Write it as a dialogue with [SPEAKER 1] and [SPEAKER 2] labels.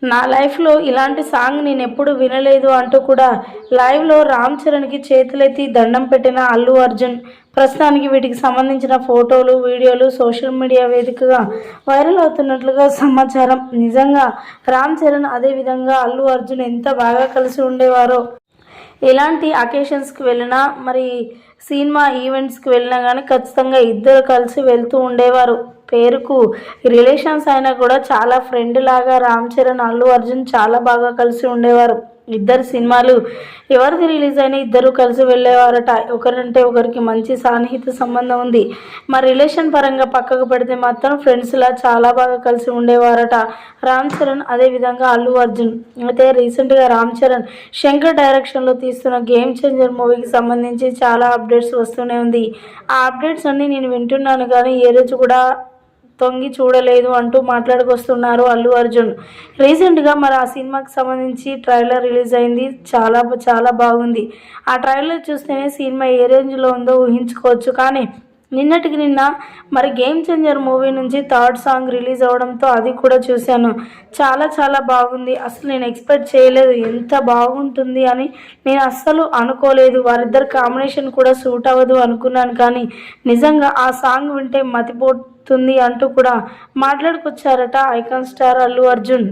[SPEAKER 1] నా లైఫ్‌లో ఇలాంటి సాంగ్ నేనెప్పుడు వినలేదు అంటూ కూడా లైవ్‌లో రామ్ చరణ్‌కి చేతులెత్తి దండం పెట్టిన అల్లు అర్జున్. ప్రస్తుతానికి వీటికి సంబంధించిన ఫోటోలు, వీడియోలు సోషల్ మీడియా వేదికగా వైరల్ అవుతున్నట్లుగా సమాచారం. నిజంగా రామ్ చరణ్ అదే విధంగా అల్లు అర్జున్ ఎంత బాగా కలిసి ఉండేవారో. ఎలాంటి అకేషన్స్‌కి వెళ్ళినా మరి సినిమా ఈవెంట్స్‌కి వెళ్ళినా గానీ ఖచ్చితంగా ఇద్దరు కలిసి వెళ్తూ ఉండేవారు. పేరుకు రిలేషన్స్ అయినా కూడా చాలా ఫ్రెండ్ లాగా రామ్ చరణ్, అల్లు అర్జున్ చాలా బాగా కలిసి ఉండేవారు. ఇద్దరు సినిమాలు ఎవరిది రిలీజ్ అయినా ఇద్దరు కలిసి వెళ్ళేవారట. ఒకరంటే ఒకరికి మంచి సాన్నిహిత్య సంబంధం ఉంది. మరి రిలేషన్ పరంగా పక్కకు పెడితే మాత్రం ఫ్రెండ్స్‌లా చాలా బాగా కలిసి ఉండేవారట రామ్ చరణ్, అదేవిధంగా అల్లు అర్జున్. అయితే రీసెంట్‌గా రామ్ చరణ్ శంకర్ డైరెక్షన్‌లో తీస్తున్న గేమ్ చేంజర్ మూవీకి సంబంధించి చాలా అప్డేట్స్ వస్తూనే ఉంది. ఆ అప్డేట్స్ అన్నీ నేను వింటున్నాను కానీ ఏ రోజు కూడా తొంగి చూడలేదు అంటూ మాట్లాడుకొస్తున్నారు అల్లు అర్జున్. రీసెంట్‌గా మరి ఆ సినిమాకి సంబంధించి ట్రైలర్ రిలీజ్ అయింది. చాలా చాలా బాగుంది. ఆ ట్రైలర్ చూస్తేనే సినిమా ఏ రేంజ్‌లో ఉందో ఊహించుకోవచ్చు. కానీ నిన్నటికి నిన్న మరి గేమ్ చేంజర్ మూవీ నుంచి థర్డ్ సాంగ్ రిలీజ్ అవ్వడంతో అది కూడా చూశాను. చాలా చాలా బాగుంది. అసలు నేను ఎక్స్‌పెక్ట్ చేయలేదు. ఎంత బాగుంటుంది అని నేను అస్సలు అనుకోలేదు. వారిద్దరి కాంబినేషన్ కూడా సూట్ అవ్వదు అనుకున్నాను. కానీ నిజంగా ఆ సాంగ్ వింటే మతిపోతుంది అంటూ కూడా మాట్లాడుకొచ్చారట ఐకాన్ స్టార్ అల్లు అర్జున్.